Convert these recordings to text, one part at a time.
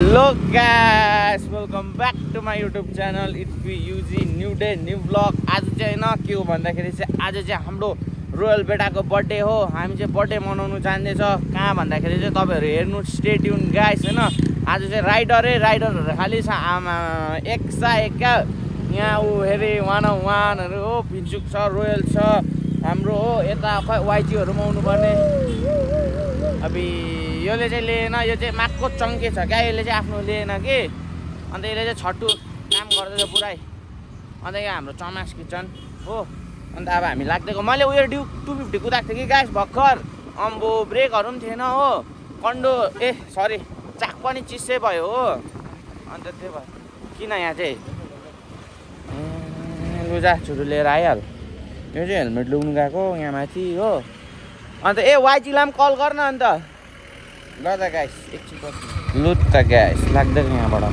Hello guys, welcome back to my YouTube channel. It's me UG, new day, new vlog. आज चाहिँ हैन के हो भन्दाखेरि चाहिँ आज चाहिँ हाम्रो रोयल बेटाको बर्थडे हो। हामी चाहिँ बर्थडे मनाउनु जान्दैछ। कहाँ भन्दाखेरि चाहिँ तपाईहरु हेर्नु स्टे ट्युन गाइस हैन। आज चाहिँ राइडरहरु खाली छ आमा एक क्या यहाँ उ हेरे 101 हरु हो, भिन्चुक छ, रोयल छ हाम्रो हो। यता खै YG हरु आउनु पर्ने। अबि योले चाहिँ लिएन, यो चाहिँ माक्को चङ्के छ क्या, यसले चाहिँ आफ्नो लिएन कि। अन्त यसले चाहिँ छट्टु काम गर्दैछ पुरै। अन्त यहाँ हाम्रो चमास किचन हो। अन्त अब हामी लाग्दैको मैले उयो ड्यु 250 कुदाएको थिएँ कि गाइस भर्खर। अम्बो ब्रेकहरु पनि थिएन हो, कन्डो सरी चाक पनि चिस्से भयो हो। अन्त त्यो भयो किन यहाँ चाहिँ लुजा छुरु लिएर आइहाल। यो चाहिँ हेलमेट लुग्नु गएको यहाँ माथि हो। अन्त YG लाई पनि कल गर्न अन्त ल त गाइस एकछिन पछि लु त गाइस लाग्दैन यहाँबाट।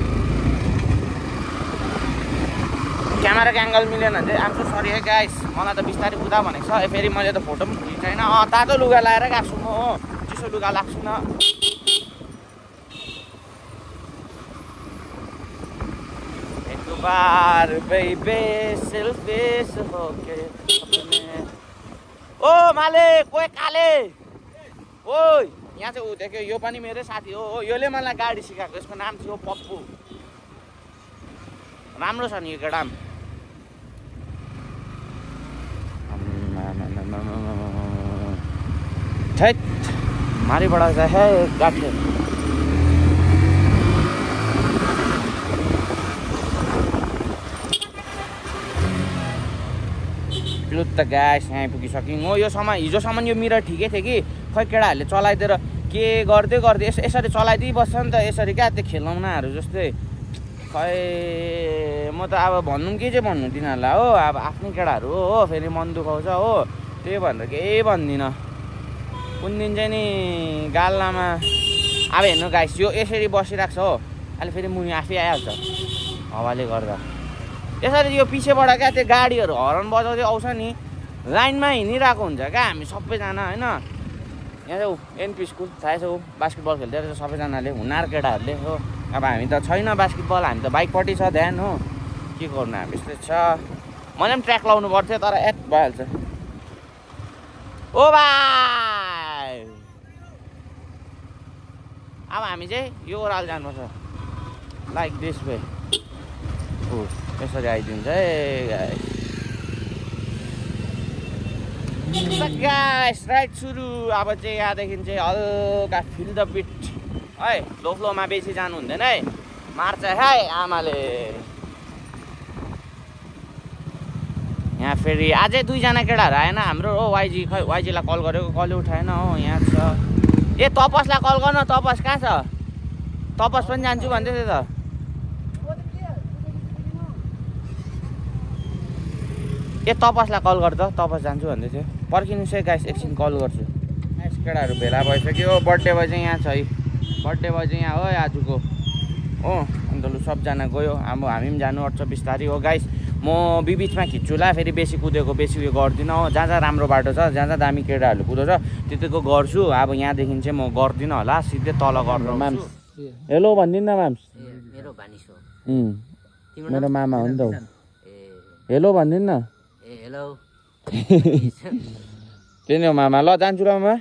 क्यामेराको एङ्गल मिलेन भने चाहिँ आम सरी है गाइस, मलाई त बिस्तारै कुदा भनेको छ। फेरि मैले त फोटो पनि खिचेन। तातो लुगा लाएर गएको छु म हो, चिसो लुगा लाग्छु न। एक बार बेबी सेल्फिस होके ओ माले कोही काले ओइ यहाँ चाहिँ ऊ देख्यो, यो पनि मेरै साथी हो। योले मलाई गाडी सिकाएको, यसको नाम थियो पप्पु। राम्रो छ नि यो केटा। छैट मारिबाट जा है गाडी। लु त गाइस यहाँ पुगिसक्यौँ हो। यो सामान हिजोसम्म यो मिरर ठिकै थियो कि खै केटाहरूले चलाइदिएर के गर्दै यसरी चलाइदिइ बस्छ नि त। यसरी क्या त्यो खेलौनाहरू जस्तै। खै म त अब भन्नु के चाहिँ भन्नु तिनीहरूलाई हो, अब आफ्नै केटाहरू हो फेरि मन दुखाउँछ हो। त्यही भनेर केही भन्दिनँ। कुन दिन चाहिँ नि गाल्लामा अब हेर्नु गाइस यो यसरी बसिरहेको छ हो, अहिले फेरि मुनि आफै आइहाल्छ हावाले गर्दा। यसरी यो पछिबाट क्या त्यो गाडीहरू हर्न बजाउँदै आउँछ नि, लाइनमा हिँडिरहेको हुन्छ क्या हामी सबैजना होइन। यहाँ चाहिँ एनपी स्कुल थाहै छ, बास्केटबल खेल्दै रहेछ सबैजनाले, हुनार केटाहरूले हो। अब हामी त छैन बास्केटबल, हामी त बाइकपट्टि छ ध्यान हो। के गर्नु हामी यस्तै छ। मैले पनि ट्र्याक लाउनु पर्थ्यो तर भइहाल्छ। ओ भाइ अब हामी चाहिँ यो ओह्रालो जानुपर्छ लाइक दिस वे। हो यसरी आइदिन्छ है गाइस राइट सुरु। अब चाहिँ यहाँदेखि चाहिँ हल्का फिल द बिट है, फ्लोमा बेसी जानु हुँदैन है, मार्छ है आमाले। यहाँ फेरि अझै दुईजना केटाहरू आएन हाम्रो हो। YG खै YG लाई कल गरेको, कलै उठाएन हो। यहाँ छ तपसलाई कल गर्न। तपस कहाँ छ? तपस पनि जान्छु भन्दै थियो त। तपसलाई कल गर त, तपस जान्छु भन्दै थियो। पर्खिनुहोस् है गाइस एकछिन कल गर्छु। केटाहरू भेला भइसक्यो। बर्थडे भयो चाहिँ यहाँ छ है, बर्थडे भयो चाहिँ यहाँ हो आजको हो। अन्त लु सबजना गयो, अब हामी पनि जानुपर्छ बिस्तारै हो गाइस। म बिचमा खिच्छु ला, फेरि बेसी कुदेको बेसी उयो गर्दिनँ हो। जहाँ जहाँ राम्रो बाटो छ, जहाँ जहाँ दामी केटाहरूले कुदाउँछ त्यतिको गर्छु। अब यहाँदेखि चाहिँ म गर्दिनँ होला, सिधै तल गर्छु। माम्स हेलो भनिदिनु न माम्स। मेरो भानिस हो। मेरो मामा हो नि त। हेलो भनिदिनु न। हेलो त्यही नै हो मामा। ल जान्छु ल मामा।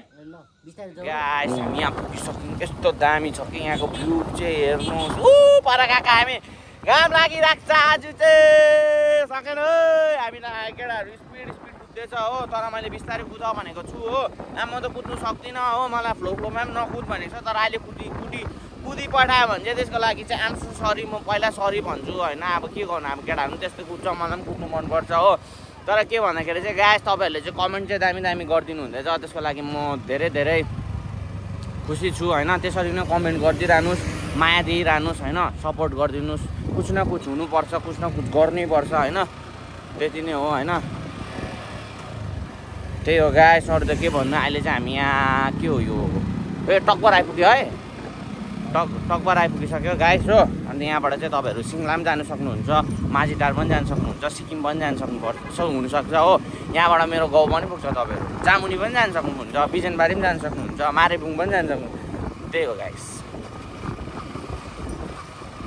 गाइस हामी यहाँ पुगिसक्यौँ। यस्तो दामी छ कि यहाँको भ्यू चाहिँ हेर्नुहोस्। पर गएको हामी, घाम लागिरहेको छ आज चाहिँ। सकेन है हामीलाई केटाहरू स्पिड कुद्दैछ हो। तर मैले बिस्तारै कुद भनेको छु हो। अब म त कुद्नु सक्दिनँ हो, मलाई फ्लोमा पनि नकुद भनेको छ। तर अहिले कुदी पठायो भने चाहिँ त्यसको लागि चाहिँ आम सरी, म पहिला सरी भन्छु होइन। अब के गर्नु, अब केटाहरू पनि त्यस्तै कुद्छ, मलाई पनि कुद्नु मनपर्छ हो। तर के भन्दाखेरि चाहिँ गाइस तपाईँहरूले चाहिँ कमेन्ट चाहिँ दामी गरिदिनु हुँदैछ, त्यसको लागि म धेरै खुसी छु होइन। त्यसरी नै कमेन्ट गरिदिइरहनुहोस्, माया दिइरहनुहोस् होइन, सपोर्ट गरिदिनुहोस्। कुछ न कुछ हुनुपर्छ, कुछ न कुछ गर्नै पर्छ होइन। त्यति नै हो होइन। त्यही हो गाइस, अरू त के भन्नु। अहिले चाहिँ हामी यहाँ के हो यो टकभर आइपुग्यो है, टकभर आइपुगिसक्यो गाइस हो। अन्त यहाँबाट चाहिँ तपाईँहरू सिङ्ला पनि जानु सक्नुहुन्छ, माझीटार पनि जानु सक्नुहुन्छ, सिक्किम पनि जानु हुनसक्छ हो। यहाँबाट मेरो गाउँ पनि पुग्छ, तपाईँहरू जामुनी पनि जानु सक्नुहुन्छ, बिजनबारी पनि जानु सक्नुहुन्छ, मारेबुङ पनि जानु सक्नुहुन्छ। त्यही हो गाइस।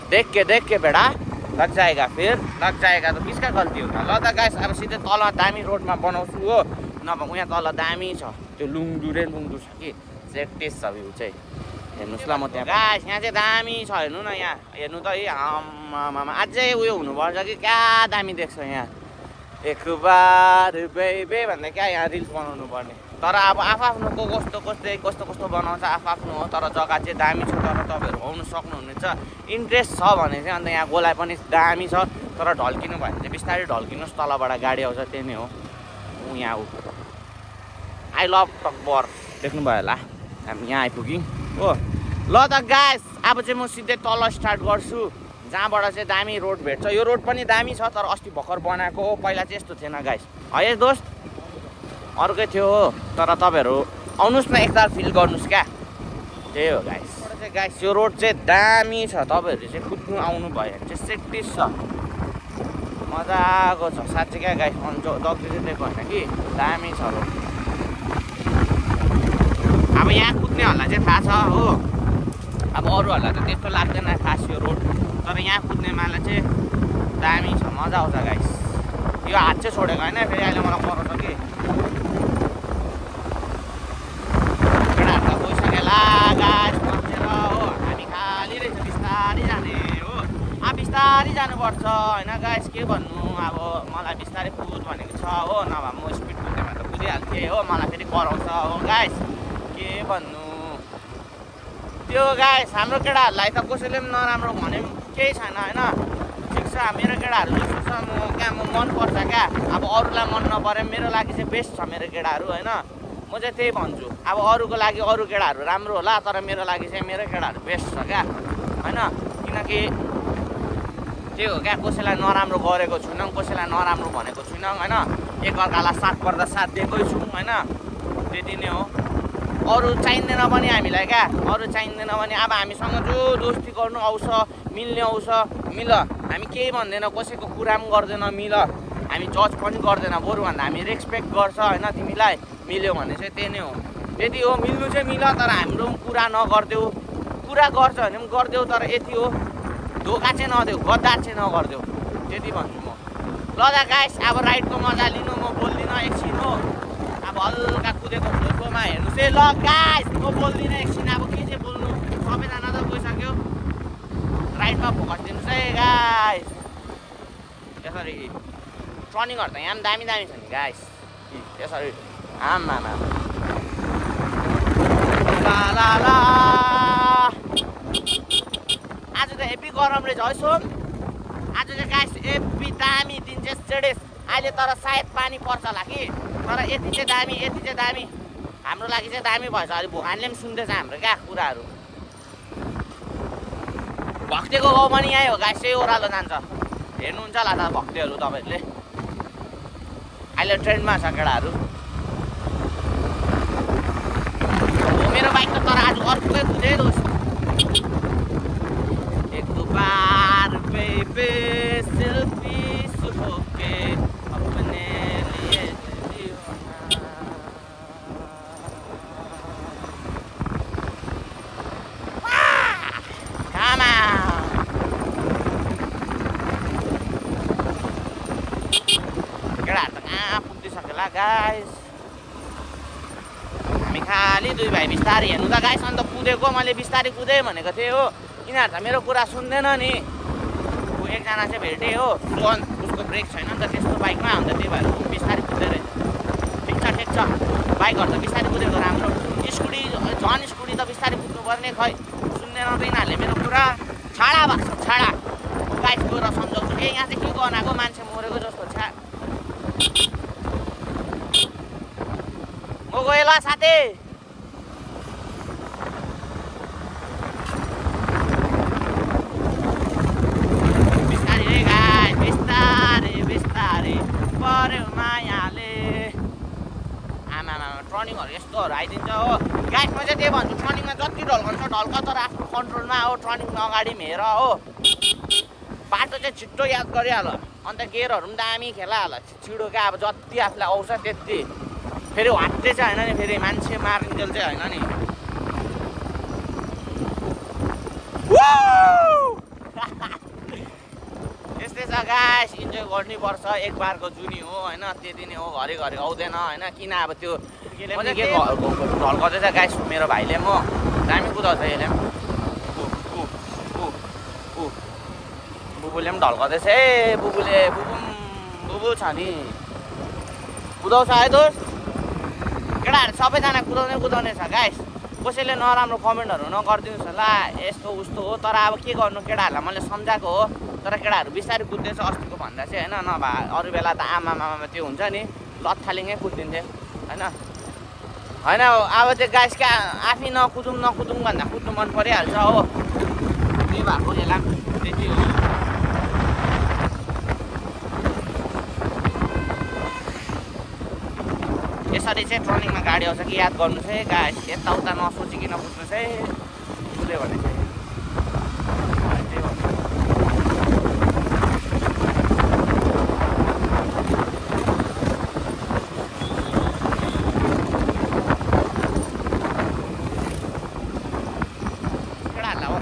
देख के बेटा लग जाएगा फिर लग जाएगा त किसका गल्ती हो त ल त गाइस अब सिधै तल दामी रोडमा बनाउँछु हो नभए उहाँ तल दामी छ त्यो लुङडु छ कि सेक्टेस छ भ्यू चाहिँ हेर्नुहोस् ल म त्यहाँ गाइस यहाँ चाहिँ दामी छ हेर्नु न यहाँ हेर्नु त आम्मामा अझै उयो हुनुपर्छ कि क्या दामी देख्छ यहाँ एक बार बेबे भन्दा क्या यहाँ रिल्स बनाउनु पर्ने तर अब आफ्नो कस्तो बनाउँछ आफ्नो हो तर जग्गा चाहिँ दामी छ तर तपाईँहरू आउनु सक्नुहुनेछ इन्ट्रेस्ट छ भने चाहिँ अन्त यहाँ गोलाइ पनि दामी छ तर ढल्किनु भयो भने चाहिँ बिस्तारै ढल्किनुहोस् तलबाट गाडी आउँछ त्यही नै हो यहाँ आई लभ टकबर देख्नुभयो होला हामी यहाँ आइपुग्यौँ हो ल त गाइस अब चाहिँ म सिधै तल स्टार्ट गर्छु जहाँबाट चाहिँ दामी रोड भेट्छ यो रोड पनि दामी छ तर अस्ति भर्खर बनाएको हो पहिला चाहिँ यस्तो थिएन गाइस है दोस्त अर्कै थियो हो तर तपाईँहरू आउनुहोस् न एकताल फिल गर्नुहोस् क्या त्यही हो गाइस चाहिँ गाइस यो रोड चाहिँ दामी छ तपाईँहरू चाहिँ कुद्नु आउनु भयो भने चाहिँ सेफ्टिस छ मजाको छ साँच्चै क्या गाइस दग्दी चाहिँ दिएको होइन कि दामी छ रोड अब यहाँ कुद्नेहरूलाई चाहिँ थाहा छ हो अब अरूहरूलाई त त्यस्तो लाग्दैन खास यो रोड तर यहाँ कुद्नेमालाई चाहिँ दामी छ मजा आउँछ गाइस यो हात चाहिँ छोडेको होइन फेरि अहिले मलाई कराउँछ कि केटाहरू त गइसक्यो ला गाइस बसेर हो हामी खाली रहेछ बिस्तारै जाने हो अब बिस्तारै जानुपर्छ होइन गाइस के भन्नु अब मलाई बिस्तारै कुद भनेको छ हो नभए म स्पिड कुद्नेमा त कुदिहाल्थेँ हो मलाई फेरि कराउँछ हो गाइस के भन्नु त्यो गाइस हाम्रो केटाहरूलाई त कसैले पनि नराम्रो भने पनि केही छैन होइन ठिक छ मेरो केटाहरू जस्तो छ म मनपर्छ क्या अब अरूलाई मन नपरे मेरो लागि चाहिँ बेस्ट छ मेरो केटाहरू होइन म चाहिँ त्यही भन्छु अब अरूको लागि अरू केटाहरू राम्रो होला तर मेरो लागि चाहिँ मेरो केटाहरू बेस्ट छ क्या होइन किनकि त्यही हो क्या कसैलाई नराम्रो गरेको छुइनँ कसैलाई नराम्रो भनेको छुइनँ होइन एकअर्कालाई साथ पर्दा साथ दिएकै छौँ होइन त्यति नै हो अरू चाहिँदैन पनि हामीलाई क्या अरू चाहिँदैन भने अब हामीसँग जो दोस्ती गर्नु आउँछ मिल्ने आउँछ मिल हामी केही भन्दैन कसैको कुरा पनि गर्दैन मिल हामी जज पनि गर्दैन बरुभन्दा हामी रेस्पेक्ट गर्छ होइन तिमीलाई मिल्यो भने चाहिँ त्यही नै हो त्यति हो मिल्नु चाहिँ मिल तर हाम्रो पनि कुरा नगरिदेऊ कुरा गर्छ भने पनि गरिदेऊ तर यति हो धोका चाहिँ नदेऊ गद्दार चाहिँ नगरिदेऊ त्यति भन्छु म ल दा गाइस अब राइडको मजा लिनु म बोल्दिनँ एकछिन हो अब हल्का कुदेको फोटोमा हेर्नुहोस् है ल गाइस म बोल्दिनँ एकछिन अब के चाहिँ बोल्नु सबैजना त गइसक्यो राइडमा फोकस दिनुहोस् है गाइस यसरी टर्निङहरू त यहाँ पनि दामी दामी छ नि गाइस यसरी आमामा ला आज त हेभी गरम रहेछ है सोम आज चाहिँ गाइस हेभी दामी दिन चाहिँ सेडेस अहिले तर सायद पानी पर्छ होला कि तर यति चाहिँ दामी हाम्रो लागि चाहिँ दामी भएछ अहिले भुगानले पनि सुन्दैछ हाम्रो क्या कुराहरू भक्तेको गाउँ पनि यहीँ हो गाइस चाहिँ ओह्रालो जान्छ हेर्नुहुन्छ होला त भक्तेहरू तपाईँहरूले अहिले ट्रेन्डमा छ केटाहरू मेरो बाइक त तर आज अर्कै कुदे दोस्त एक दो बार बेबे सेल्फी सुहोके अपने लिए केटाहरू त कहाँ पुग्दिसक्यो होला गाइस हामी खालि दुई भाइ बिस्तारै हेर्नु त गाइस अन्त कुदेको मैले बिस्तारै कुदेँ भनेको थिएँ हो यिनीहरू त मेरो कुरा सुन्दैन नि एकजना चाहिँ भेटेँ हो उसको ब्रेक छैन नि त त्यस्तो बाइकमा अन्त त्यही भएर बिस्तारै कुद्दै रहेछ ठिक छ बाइकहरू त बिस्तारै कुदेको राम्रो स्कुटी झन् स्कुटी त बिस्तारै कुद्नुपर्ने खै सुन्दैन त यिनीहरूले मेरो कुरा छाडा भएको छ छाडा गाइस गएर सम्झाउँछु ए यहाँ चाहिँ के गर्नको मान्छे मरेको जस्तो छ म गएँ ल साथी पर्यो मायाले आमामा टर्निङहरू यस्तोहरू आइदिन्छ हो गाइस म चाहिँ त्यही भन्छु टर्निङमा जति ढल्कन्छ ढल्क तर आफ्नो कन्ट्रोलमा हो टर्निङमा अगाडि पनि हेर हो बाटो चाहिँ छिट्टो याद गरिहाल अन्त गेयरहरू पनि दामी खेलाहाल छिटो क्या अब जति आफूलाई आउँछ त्यति फेरि हात्ते चाहिँ होइन नि फेरि मान्छे मार्निन्जेल चाहिँ होइन नि गाइस इन्जोय गर्नुपर्छ एक बारको जुनी हो होइन त्यति नै हो घरिघरि आउँदैन होइन किन अब त्यो ढल्काउँदैछ गाइस मेरो भाइले म दामी कुदाउँछ यसले बुबुले पनि ढल्काउँदैछ है बुबुले बुबु छ नि कुदाउँछ है दोस्त केटाहरू सबैजना कुदाउने छ गाइस कसैले नराम्रो कमेन्टहरू नगरिदिनुहोस् होला यस्तो उस्तो हो तर अब के गर्नु केटाहरूलाई मैले सम्झाएको हो तर केटाहरू बिस्तारै कुद्दैछ अस्तिको भन्दा चाहिँ होइन नभए अरू बेला त आमामा त्यो हुन्छ नि लत्थालिङै कुदिन्थ्यो होइन होइन अब त्यो गाइस क्या आफै नकुदौँ भन्दा कुद्नु मन परिहाल्छ हो त्यही भएको यसलाई त्यति हो यसरी चाहिँ टर्निङमा गाडी आउँछ कि याद गर्नुहोस् है गाइस यताउता नसोचिकन कुद्नुहोस् है कुद्यो भने चाहिँ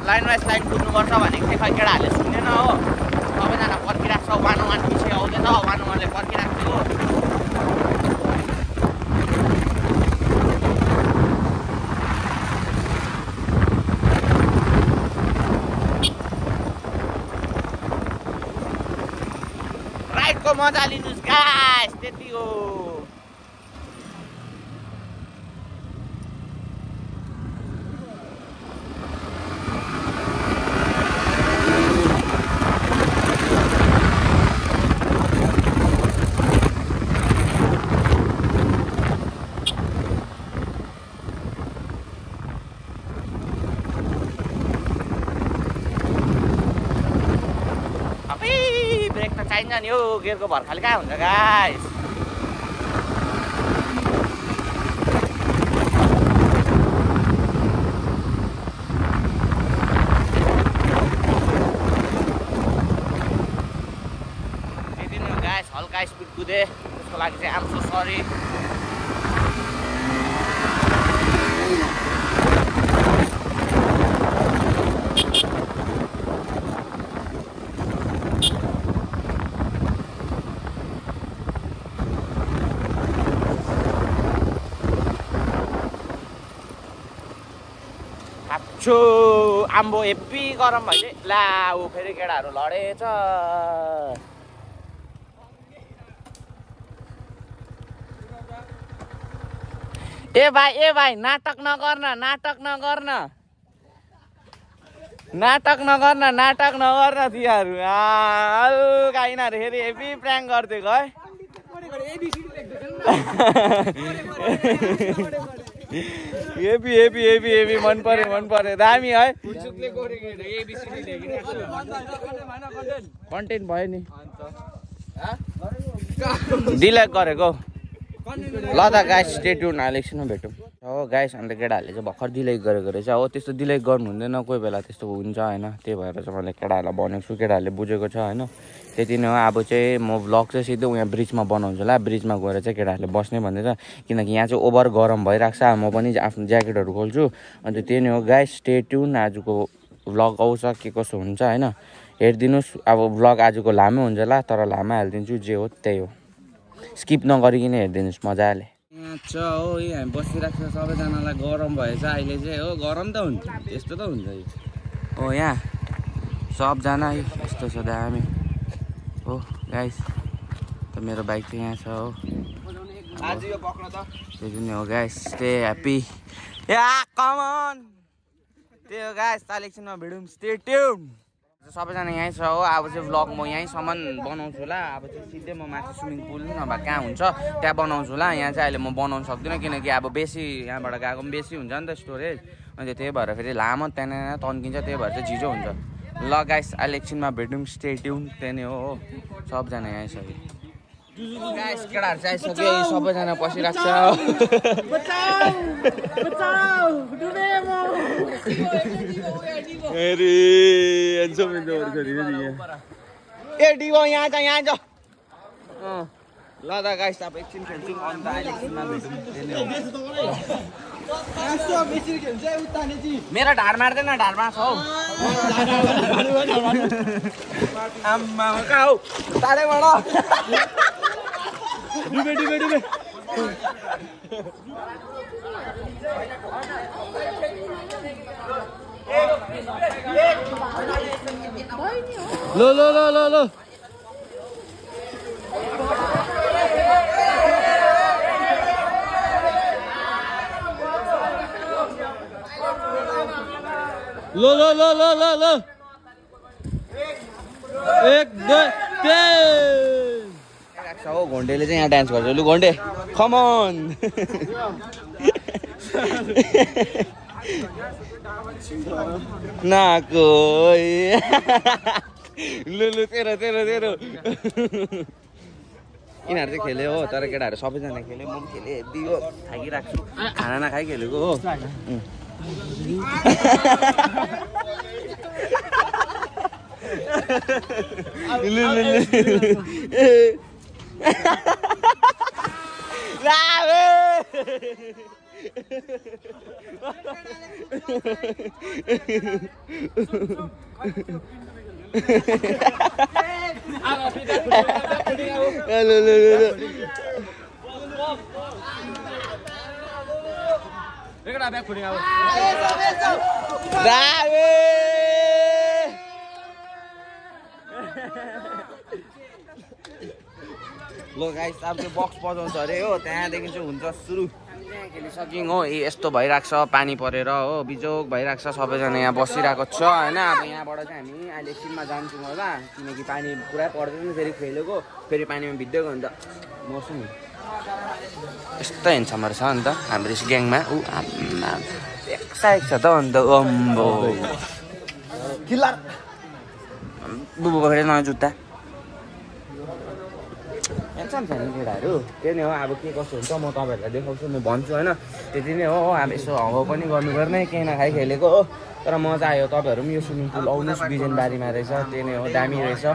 लाइन वाइज लाइन कुद्नुपर्छ भनेको चाहिँ खै केटाहरूले सुन्दैन हो सबैजना पर्खिरहेको छ वान पछि आउँदैछ वानले पर्खिरहेको थियो राइडको मजा लिनुहोस् गाइस त्यति हो चाहिन्छ नि हो गेयरको भर्खाले कहाँ हुन्छ गाइस त्यति नै हो गाइस हल्का स्पिड कुदे त्यसको लागि चाहिँ आम सो सरी आम्बो हेप्पी गरम भइदिए ला ऊ फेरि केटाहरू लडेछ ए भाइ नाटक नगर्न तिमीहरू यिनीहरू फेरि हेभी प्र्याङ्क गरिदिएको है हेभी मन पर्यो दामी है कन्टेन्ट भयो नि डिलेट गरेको ल त गाइस स्टे ट्युन एकछिनमा भेटौँ हो गाइस अन्त केटाहरूले चाहिँ भर्खर डिलेट गरेको रहेछ हो त्यस्तो डिलेट गर्नु हुँदैन कोही बेला त्यस्तो हुन्छ होइन त्यही भएर चाहिँ मैले केटाहरूलाई भनेको छु केटाहरूले बुझेको छ होइन त्यति नै हो अब चाहिँ म भ्लग चाहिँ सिधै यहाँ ब्रिजमा बनाउँछु होला ब्रिजमा गएर चाहिँ केटाहरूले बस्ने भन्दैछ किनकि यहाँ चाहिँ ओभर गरम भइरहेको छ म पनि आफ्नो ज्याकेटहरू खोल्छु अन्त त्यही नै हो गाइस स्टे ट्युन आजको भ्लग आउँछ के कसो हुन्छ होइन हेरिदिनुहोस् अब भ्लग आजको लामै हुन्छ होला तर लामै हालिदिन्छु जे हो त्यही हो स्किप नगरिकन हेरिदिनुहोस् मजाले यहाँ छ हो यहाँ बसिरहेको छ सबैजनालाई गरम भएछ अहिले चाहिँ हो गरम त हुन्छ त्यस्तो त हुन्छ हो यहाँ सबजना यस्तो छ दामी हो गाइस त मेरो बाइक चाहिँ यहाँ छ हो त्यति नै हो गाइस स्टे ह्याप्पी या कम अन त्यही हो गाइस एकछिनमा भेटौँ स्टे ट्युन सबैजना यहीँ छ हो अब चाहिँ भ्लग म यहीँसम्म बनाउँछु होला अब चाहिँ सिधै म माथि स्विमिङ पुल नभए कहाँ हुन्छ त्यहाँ बनाउँछु होला यहाँ चाहिँ अहिले म बनाउनु सक्दिनँ किनकि अब बेसी यहाँबाट गएको पनि बेसी हुन्छ नि त स्टोरेज अन्त त्यही भएर फेरि लामो त्यहाँनिर तन्किन्छ त्यही भएर चाहिँ झिजो हुन्छ ल गाइस अहिले एकछिनमा भेटौँ स्टे ट्युन त्यही नै हो सबजना यहीँ छ गाइस केटाहरू चाहिँ आइसक्यो सबैजना बसिरहेको छ ए डिभो यहाँ छ ल त गाइस अब एकछिन खेल्छौँ अन्त अहिले एकछिनमा भेटौँ मेरो ढाड मार्दैन ढाडमा छ हौ आम्मा कहाँ हौ टाढैबाट डुबे ल एक दुई तीन हो घोन्डेले चाहिँ यहाँ डान्स गर्छ लु घोन्डे कमन नाको लु तेरो यिनीहरू चाहिँ खेल्यो हो तर केटाहरू सबैजना खेल्यो म पनि खेलेँ दियो थाकिरहेको छु खाना नखाइ खेलेको हो लो गाइस अब त्यो बक्स बजाउँछ अरे हो त्यहाँदेखि चाहिँ हुन्छ सुरु त्यहाँ खेलिसक्यौँ हो यस्तो भइरहेको छ पानी परेर हो बिजोग भइरहेको छ सबैजना यहाँ बसिरहेको छ होइन अब यहाँबाट चाहिँ हामी अहिले एकछिनमा जान्छौँ होला किनकि पानी पुरा पर्दैन फेरि खेलेको फेरि पानीमा भिज्दै गयो भने त मर्छु नि यस्तो हेर्छ रहेछ अन्त हाम्रो यस ग्याङमा ऊ एक्साइट छ त अन्त अम्बो किल्लर बुबु पक्रेर नयाँ जुत्ता हेर्छन् छैन केटाहरू त्यही नै हो अब के कसो हुन्छ म तपाईँहरूलाई देखाउँछु म भन्छु होइन त्यति नै हो अब यसो हावा पनि गर्नुपर्ने केही नखाइ खेलेको हो तर मजा आयो तपाईँहरू पनि यो स्विमिङ पुल आउनुहोस् बिजनबारीमा रहेछ त्यही नै हो दामी रहेछ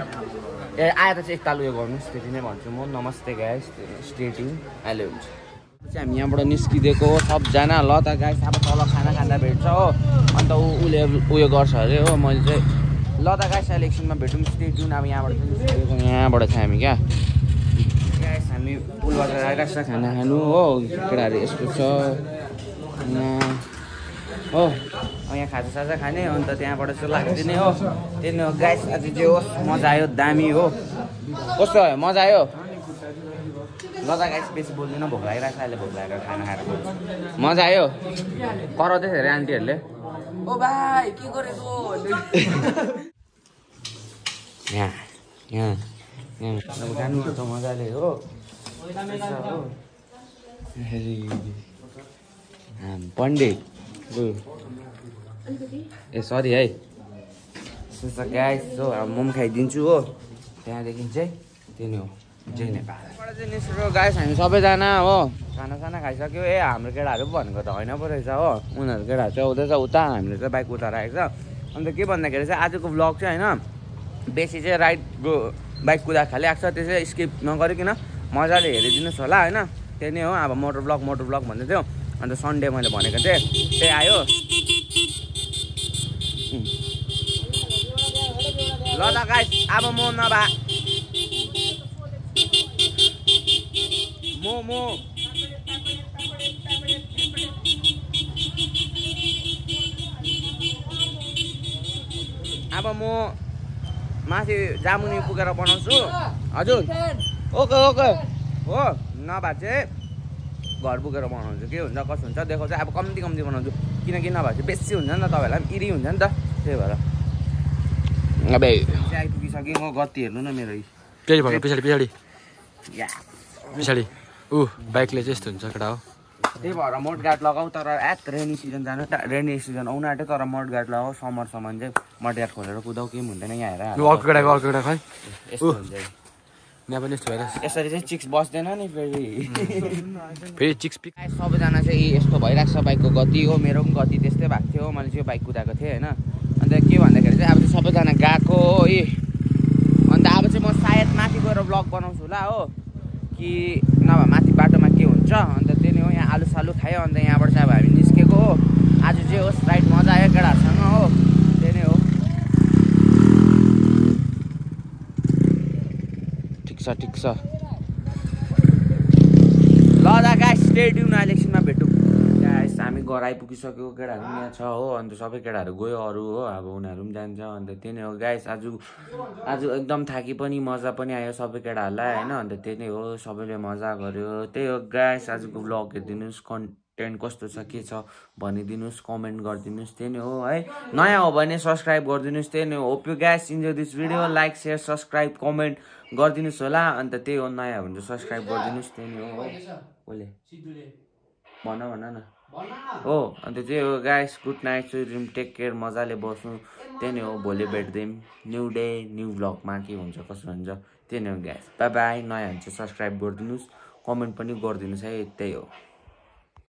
ए आएर चाहिँ एकताल उयो गर्नुहोस् त्यति नै भन्छु म नमस्ते गाइस स्टेटिङ अहिले हुन्छ चाहिँ हामी यहाँबाट निस्किदिएको हो सबजना ल त गाइस अब तल खाना खाँदा भेट्छ हो अन्त उसले उयो गर्छ अरे हो मैले चाहिँ ल त गाइस अहिले एकछिनमा भेटौँ स्टेटिङ अब यहाँबाट चाहिँ निस्किदिएको यहाँबाट चाहिँ हामी क्या गाइस हामी पुलबाट आइरहेको छ खाना खानु हो केटाहरू यस्तो छ हो यहाँ खाजासाजा खाने अन्त त्यहाँबाट चाहिँ लाग्दिने हो त्यही नै हो गाइस आज जे होस् मजा आयो दामी हो कस्तो भयो मजा आयो ल त गाइस बेसी बोल्दैन भोक लागिरहेको छ अहिले भोक लागेर खाना खाएर मजा आयो कराउँदै थियो अरे आन्टीहरूले ओ भाइ के गरेको यहाँ अब गानु त मजाले हो पण्डित ए सरी है गाइस हो अब म पनि खाइदिन्छु हो त्यहाँदेखि चाहिँ त्यही नै हो जय नेपालबाट चाहिँ निस्केको गाइस हामी सबैजना हो खानासाना खाइसक्यो ए हाम्रो केटाहरू पो भनेको त होइन पो रहेछ हो उनीहरू केटाहरू चाहिँ आउँदैछ उता हामीले चाहिँ बाइक उता राखेको छ अन्त के भन्दाखेरि चाहिँ आजको भ्लग चाहिँ होइन बेसी चाहिँ राइडको बाइक कुदा खालिआएको छ त्यसै स्किप नगरिकन मजाले हेरिदिनुहोस् होला होइन त्यही नै हो अब मोटर ब्लग भन्दै थियो अन्त सन्डे मैले भनेको थिएँ त्यही आयो ल त गाइस अब म नभए मोमो अब म माथि जामुनी पुगेर बनाउँछु हजुर ओके हो नभए चाहिँ घर पुगेर बनाउँछु के हुन्छ कसो हुन्छ देखाउँछु अब कम्ती बनाउँछु किनकि नभए चाहिँ बेसी हुन्छ नि त तपाईँहरूलाई पनि इरी हुन्छ नि त त्यही भएर अब आइपुगिसकेँ म गति हेर्नु न मेरो त्यही भएर पछाडि बाइकले चाहिँ यस्तो हुन्छ केटा हो त्यही भएर मोड गार्ड लगाऊ तर रेनी सिजन आउनु आँट्यो तर मोड गार्ड लगाऊ समरसम्म चाहिँ मोड गार्ड खोलेर कुदाउ केही हुँदैन यहाँ हेर अर्को केटा खै यस्तो हुन्छ यहाँ पनि यस्तो भएर यसरी चाहिँ चिक्स बस्दैन नि फेरि चिक्स पिक सबैजना चाहिँ यस्तो भइरहेको छ बाइकको गति हो मेरो पनि गति त्यस्तै भएको थियो मैले चाहिँ बाइक कुदाएको थिएँ होइन अन्त के भन्दाखेरि चाहिँ अब चाहिँ सबैजना गएको हो है अन्त अब चाहिँ म सायद माथि गएर ब्लग बनाउँछु होला हो कि नभए माथि बाटोमा के हुन्छ अन्त त्यही नै हो यहाँ आलु सालु खायो अन्त यहाँबाट चाहिँ अब हामी निस्केको हो आज जे होस् राइड मजा आयो केटाहरूसँग हो त्यही नै हो ठिक छ ल दा गाइस स्टे ट्युन अहिले एकछिनमा भेटौँ गाइस हामी घर आइपुगिसक्यो केटाहरू पनि यहाँ छ हो अन्त सबै केटाहरू गयो अरू हो अब उनीहरू पनि जान्छ अन्त त्यही नै हो गाइस आज एकदम थाकी पनि मजा पनि आयो सबै केटाहरूलाई होइन अन्त त्यही नै हो सबैले मजा गर्यो त्यही हो गाइस आजको भ्लग हेरिदिनुहोस् कन्टेन्ट कस्तो छ के छ भनिदिनुहोस् कमेन्ट गरिदिनुहोस् त्यही नै हो है नयाँ हो भने सब्सक्राइब गरिदिनुहोस् त्यही नै हो hope you guys enjoy this video like share subscribe comment गरिदिनुहोस् होला अन्त त्यही हो नयाँ हो भने सब्सक्राइब गरिदिनुहोस् त्यही नै हो कसले भन न हो अन्त त्यही हो गाइस गुड नाइट सुइम टेक केयर मजाले बस्नु त्यही नै हो भोलि भेट्दै न्यू डे न्यू भ्लगमा के हुन्छ कसो हुन्छ त्यही नै हो गाइस बाई बाई नयाँ हुन्छ सब्सक्राइब गरिदिनुहोस् कमेन्ट पनि गरिदिनुहोस् है त्यही हो